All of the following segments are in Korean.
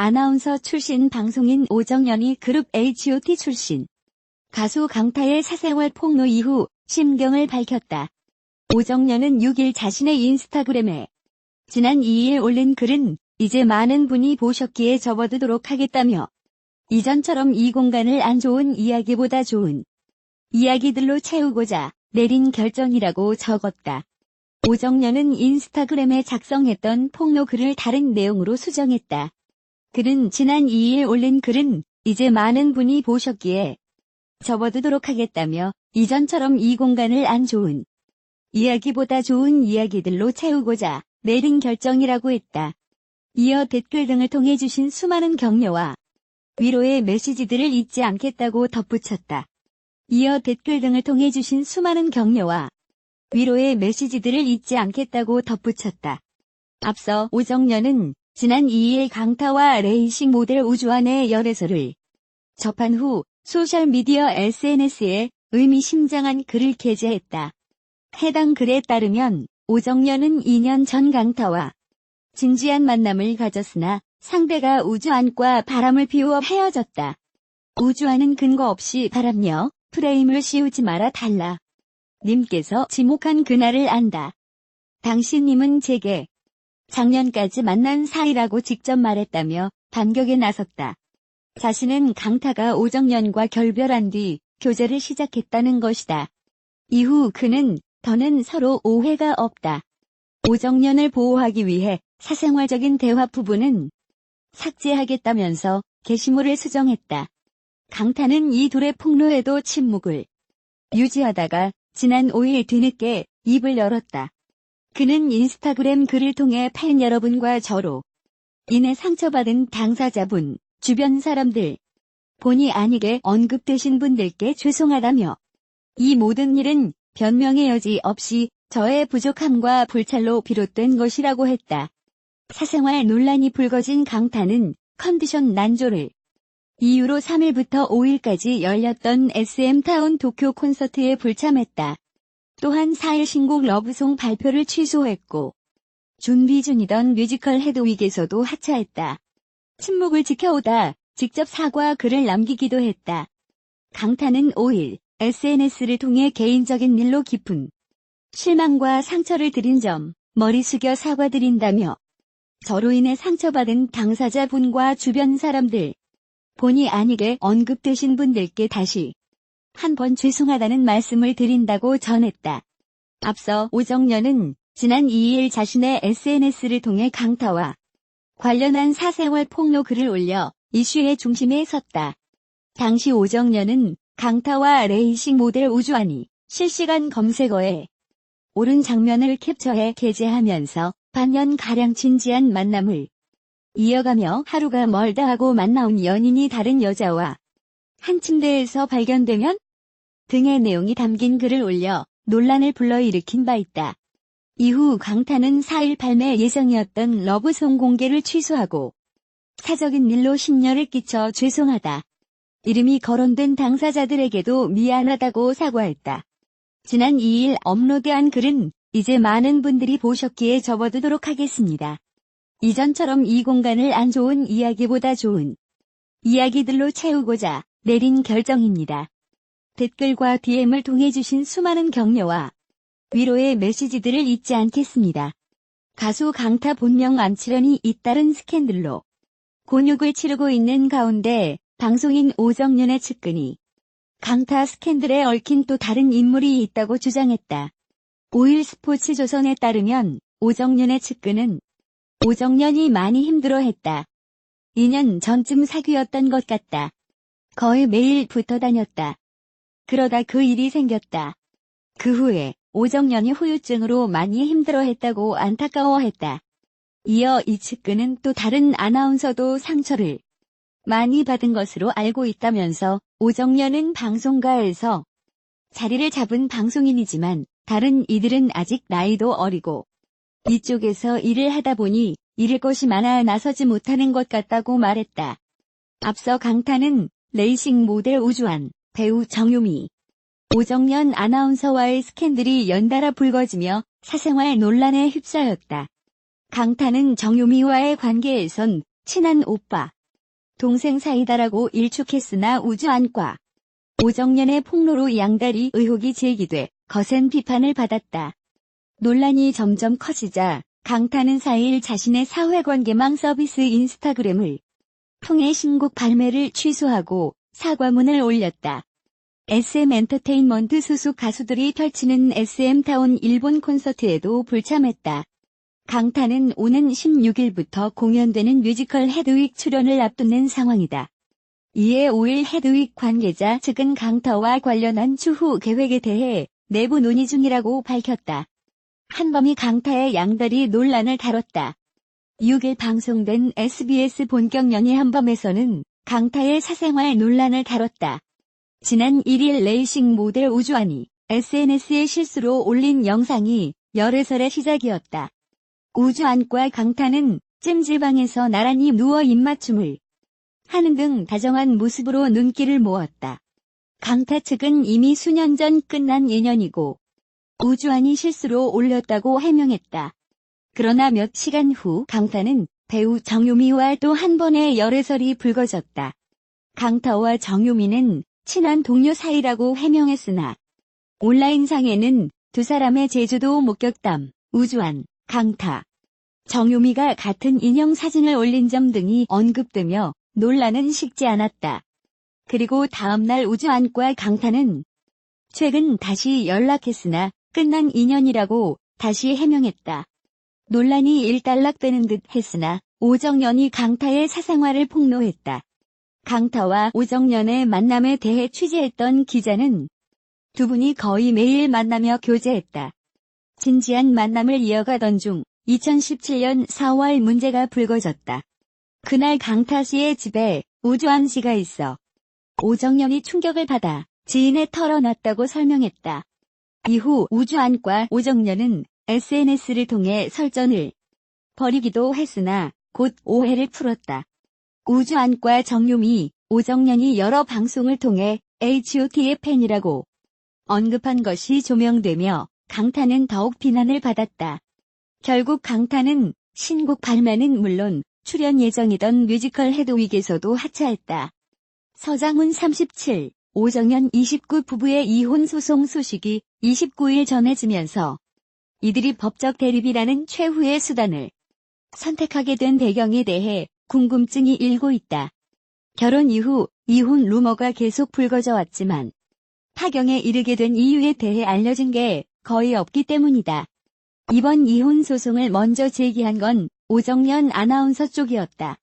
아나운서 출신 방송인 오정연이 그룹 H.O.T 출신 가수 강타의 사생활 폭로 이후 심경을 밝혔다. 오정연은 6일 자신의 인스타그램에 지난 2일 올린 글은 이제 많은 분이 보셨기에 접어두도록 하겠다며 이전처럼 이 공간을 안 좋은 이야기보다 좋은 이야기들로 채우고자 내린 결정이라고 적었다. 오정연은 인스타그램에 작성했던 폭로 글을 다른 내용으로 수정했다. 그는 지난 2일 올린 글은 이제 많은 분이 보셨기에 접어두도록 하겠다며 이전처럼 이 공간을 안 좋은 이야기보다 좋은 이야기들로 채우고자 내린 결정이라고 했다. 이어 댓글 등을 통해 주신 수많은 격려와 위로의 메시지들을 잊지 않겠다고 덧붙였다. 이어 댓글 등을 통해 주신 수많은 격려와 위로의 메시지들을 잊지 않겠다고 덧붙였다. 앞서 오정연은 지난 2일 강타와 레이싱 모델 우주환의 열애설을 접한 후 소셜미디어 SNS에 의미심장한 글을 게재했다. 해당 글에 따르면 오정연은 2년 전 강타와 진지한 만남을 가졌으나 상대가 우주환과 바람을 피워 헤어졌다. 우주환은 근거 없이 바람녀 프레임을 씌우지 마라 달라. 님께서 지목한 그날을 안다. 당신님은 제게 작년까지 만난 사이라고 직접 말했다며 반격에 나섰다. 자신은 강타가 오정연과 결별한 뒤 교제를 시작했다는 것이다. 이후 그는 더는 서로 오해가 없다. 오정연을 보호하기 위해 사생활적인 대화 부분은 삭제하겠다면서 게시물을 수정했다. 강타는 이 둘의 폭로에도 침묵을 유지하다가 지난 5일 뒤늦게 입을 열었다. 그는 인스타그램 글을 통해 팬 여러분과 저로 인해 상처받은 당사자분, 주변 사람들, 본의 아니게 언급되신 분들께 죄송하다며 이 모든 일은 변명의 여지 없이 저의 부족함과 불찰로 비롯된 것이라고 했다. 사생활 논란이 불거진 강타는 컨디션 난조를 이유로 3일부터 5일까지 열렸던 SM타운 도쿄 콘서트에 불참했다. 또한 4일 신곡 러브송 발표를 취소했고 준비 중이던 뮤지컬 헤드윅에서도 하차했다. 침묵을 지켜오다 직접 사과 글을 남기기도 했다. 강타는 5일 SNS를 통해 개인적인 일로 깊은 실망과 상처를 드린 점 머리 숙여 사과드린다며 저로 인해 상처받은 당사자분과 주변 사람들, 본의 아니게 언급되신 분들께 다시 한번 죄송하다는 말씀을 드린다고 전했다. 앞서 오정연은 지난 2일 자신의 SNS를 통해 강타와 관련한 사생활 폭로 글을 올려 이슈의 중심에 섰다. 당시 오정연은 강타와 레이싱 모델 우주환이 실시간 검색어에 오른 장면을 캡처해 게재하면서 반년가량 진지한 만남을 이어가며 하루가 멀다 하고 만나온 연인이 다른 여자와 한 침대에서 발견되면 등의 내용이 담긴 글을 올려 논란을 불러일으킨 바 있다. 이후 강타는 4일 발매 예정이었던 러브송 공개를 취소하고 사적인 일로 심려를 끼쳐 죄송하다. 이름이 거론된 당사자들에게도 미안하다고 사과했다. 지난 2일 업로드한 글은 이제 많은 분들이 보셨기에 접어두도록 하겠습니다. 이전처럼 이 공간을 안 좋은 이야기보다 좋은 이야기들로 채우고자 내린 결정입니다. 댓글과 DM을 통해 주신 수많은 격려와 위로의 메시지들을 잊지 않겠습니다. 가수 강타 본명 암치련이 잇따른 스캔들로 곤욕을 치르고 있는 가운데 방송인 오정연의 측근이 강타 스캔들에 얽힌 또 다른 인물이 있다고 주장했다. 5일 스포츠조선에 따르면 오정연의 측근은 오정연이 많이 힘들어했다. 2년 전쯤 사귀었던 것 같다. 거의 매일 붙어 다녔다. 그러다 그 일이 생겼다. 그 후에 오정연이 후유증으로 많이 힘들어했다고 안타까워했다. 이어 이 측근은 또 다른 아나운서도 상처를 많이 받은 것으로 알고 있다면서 오정연은 방송가에서 자리를 잡은 방송인이지만 다른 이들은 아직 나이도 어리고 이쪽에서 일을 하다 보니 잃을 것이 많아 나서지 못하는 것 같다고 말했다. 앞서 강타는 레이싱 모델 우주환, 배우 정유미, 오정연 아나운서와의 스캔들이 연달아 불거지며 사생활 논란에 휩싸였다. 강타는 정유미와의 관계에선 친한 오빠, 동생 사이다라고 일축했으나 우주안과 오정연의 폭로로 양다리 의혹이 제기돼 거센 비판을 받았다. 논란이 점점 커지자 강타는 4일 자신의 사회관계망 서비스 인스타그램을 통해 신곡 발매를 취소하고 사과문을 올렸다. SM 엔터테인먼트 소속 가수들이 펼치는 SM타운 일본 콘서트에도 불참했다. 강타는 오는 16일부터 공연되는 뮤지컬 헤드윅 출연을 앞두는 상황이다. 이에 5일 헤드윅 관계자 측은 강타와 관련한 추후 계획에 대해 내부 논의 중이라고 밝혔다. 한밤이 강타의 양다리 논란을 다뤘다. 6일 방송된 SBS 본격 연예 한밤에서는 강타의 사생활 논란을 다뤘다. 지난 1일 레이싱 모델 우주안이 SNS에 실수로 올린 영상이 열애설의 시작이었다. 우주안과 강타는 찜질방에서 나란히 누워 입맞춤을 하는 등 다정한 모습으로 눈길을 모았다. 강타 측은 이미 수년 전 끝난 인연이고 우주안이 실수로 올렸다고 해명했다. 그러나 몇 시간 후 강타는 배우 정유미와 또 한 번의 열애설이 불거졌다. 강타와 정유미는 친한 동료 사이라고 해명했으나 온라인상에는 두 사람의 제주도 목격담, 우주안, 강타, 정유미가 같은 인형 사진을 올린 점 등이 언급되며 논란은 식지 않았다. 그리고 다음날 우주안과 강타는 최근 다시 연락했으나 끝난 인연이라고 다시 해명했다. 논란이 일단락되는 듯 했으나 오정연이 강타의 사생활을 폭로했다. 강타와 오정연의 만남에 대해 취재했던 기자는 두 분이 거의 매일 만나며 교제했다. 진지한 만남을 이어가던 중 2017년 4월 문제가 불거졌다. 그날 강타 씨의 집에 우주안 씨가 있어 오정연이 충격을 받아 지인에 털어놨다고 설명했다. 이후 우주안과 오정연은 SNS를 통해 설전을 벌이기도 했으나 곧 오해를 풀었다. 우주안과 정유미, 오정연이 여러 방송을 통해 H.O.T의 팬이라고 언급한 것이 조명되며 강타는 더욱 비난을 받았다. 결국 강타는 신곡 발매는 물론 출연 예정이던 뮤지컬 헤드윅에서도 하차했다. 서장훈 37, 오정연 29 부부의 이혼 소송 소식이 29일 전해지면서 이들이 법적 대립이라는 최후의 수단을 선택하게 된 배경에 대해 궁금증이 일고 있다. 결혼 이후 이혼 루머가 계속 불거져 왔지만 파경에 이르게 된 이유에 대해 알려진 게 거의 없기 때문이다. 이번 이혼 소송을 먼저 제기한 건 오정연 아나운서 쪽이었다.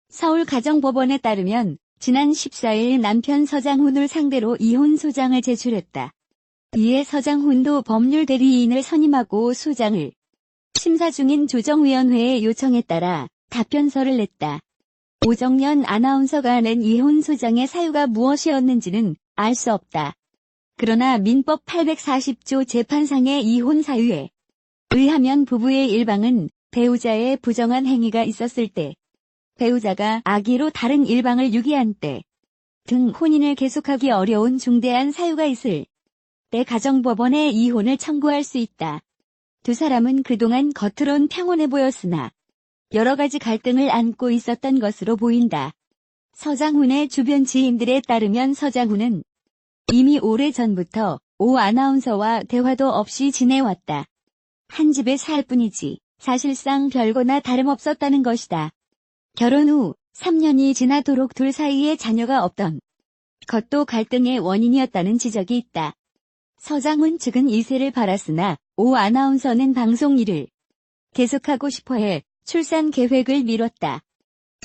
서울가정법원에 따르면 지난 14일 남편 서장훈을 상대로 이혼 소장을 제출했다. 이에 서장훈도 법률 대리인을 선임하고 소장을 심사 중인 조정위원회의 요청에 따라 답변서를 냈다. 오정연 아나운서가 낸 이혼 소장의 사유가 무엇이었는지는 알 수 없다. 그러나 민법 840조 재판상의 이혼 사유에 의하면 부부의 일방은 배우자의 부정한 행위가 있었을 때, 배우자가 악의로 다른 일방을 유기한 때 등 혼인을 계속하기 어려운 중대한 사유가 있을 때 가정법원에 이혼을 청구할 수 있다. 두 사람은 그동안 겉으론 평온해 보였으나 여러 가지 갈등을 안고 있었던 것으로 보인다. 서장훈의 주변 지인들에 따르면 서장훈은 이미 오래전부터 오 아나운서와 대화도 없이 지내왔다. 한 집에 살 뿐이지 사실상 별거나 다름없었다는 것이다. 결혼 후 3년이 지나도록 둘 사이에 자녀가 없던 것도 갈등의 원인이었다는 지적이 있다. 서장훈 측은 이세를 바랐으나 오 아나운서는 방송 일을 계속하고 싶어해 출산 계획을 미뤘다.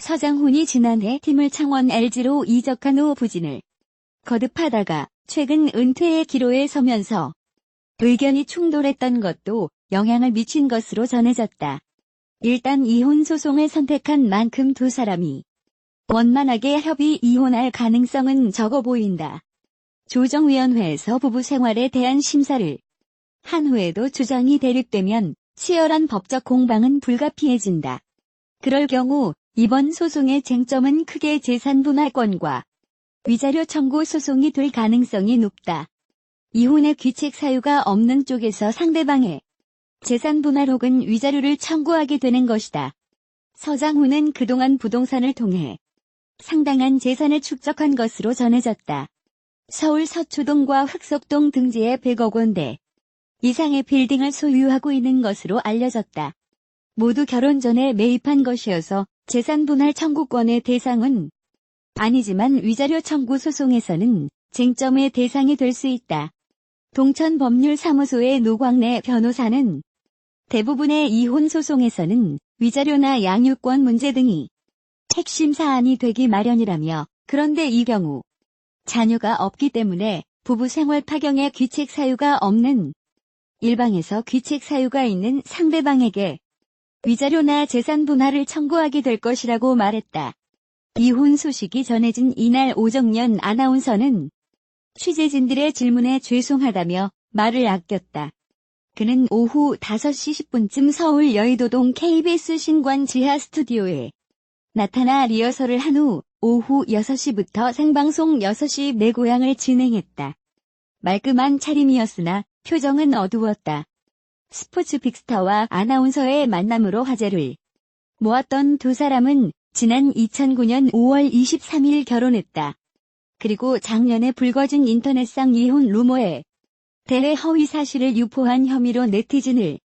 서장훈이 지난해 팀을 창원 LG로 이적한 후 부진을 거듭하다가 최근 은퇴의 기로에 서면서 의견이 충돌했던 것도 영향을 미친 것으로 전해졌다. 일단 이혼 소송을 선택한 만큼 두 사람이 원만하게 협의 이혼할 가능성은 적어 보인다. 조정위원회에서 부부 생활에 대한 심사를 한 후에도 주장이 대립되면 치열한 법적 공방은 불가피해진다. 그럴 경우 이번 소송의 쟁점은 크게 재산분할권과 위자료 청구 소송이 될 가능성이 높다. 이혼의 귀책 사유가 없는 쪽에서 상대방의 재산분할 혹은 위자료를 청구하게 되는 것이다. 서장훈은 그동안 부동산을 통해 상당한 재산을 축적한 것으로 전해졌다. 서울 서초동과 흑석동 등지에 100억 원대 이상의 빌딩을 소유하고 있는 것으로 알려졌다. 모두 결혼 전에 매입한 것이어서 재산 분할 청구권의 대상은 아니지만 위자료 청구 소송에서는 쟁점의 대상이 될 수 있다. 동천법률사무소의 노광래 변호사는 대부분의 이혼 소송에서는 위자료나 양육권 문제 등이 핵심 사안이 되기 마련이라며, 그런데 이 경우 자녀가 없기 때문에 부부 생활 파경에 귀책 사유가 없는 일방에서 귀책 사유가 있는 상대방에게 위자료나 재산 분할을 청구하게 될 것이라고 말했다. 이혼 소식이 전해진 이날 오정연 아나운서는 취재진들의 질문에 죄송하다며 말을 아꼈다. 그는 오후 5시 10분쯤 서울 여의도동 KBS 신관 지하 스튜디오에 나타나 리허설을 한 후 오후 6시부터 생방송 6시 내 고향을 진행했다. 말끔한 차림이었으나 표정은 어두웠다. 스포츠 빅스타와 아나운서의 만남으로 화제를 모았던 두 사람은 지난 2009년 5월 23일 결혼했다. 그리고 작년에 불거진 인터넷상 이혼 루머에 대해 허위 사실을 유포한 혐의로 네티즌을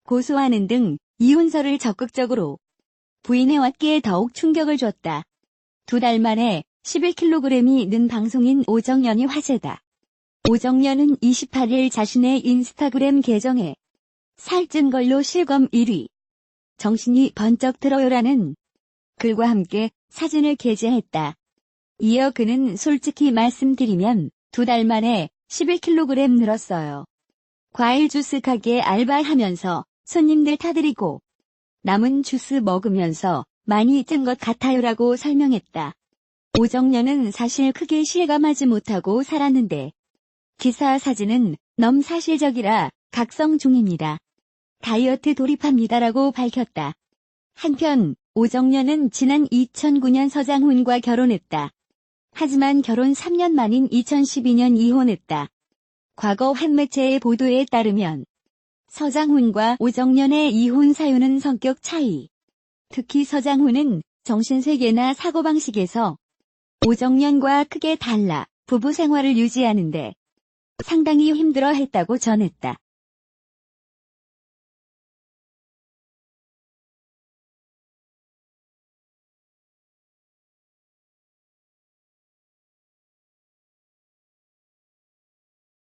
고소하는 등 이혼설을 적극적으로 부인해왔기에 더욱 충격을 줬다. 2달 만에 11kg이 는 방송인 오정연이 화제다. 오정연은 28일 자신의 인스타그램 계정에 살찐 걸로 실검 1위. 정신이 번쩍 들어요라는 글과 함께 사진을 게재했다. 이어 그는 솔직히 말씀드리면 2달 만에 11kg 늘었어요. 과일 주스 가게 알바하면서 손님들 타드리고 남은 주스 먹으면서 많이 찐 것 같아요라고 설명했다. 오정연은 사실 크게 실감하지 못하고 살았는데 기사 사진은 너무 사실적이라 각성 중입니다. 다이어트 돌입합니다라고 밝혔다. 한편 오정연은 지난 2009년 서장훈과 결혼했다. 하지만 결혼 3년 만인 2012년 이혼했다. 과거 한 매체의 보도에 따르면 서장훈과 오정연의 이혼 사유는 성격 차이. 특히 서장훈은 정신세계나 사고방식에서 오정연과 크게 달라 부부 생활을 유지하는데 상당히 힘들어했다고 전했다.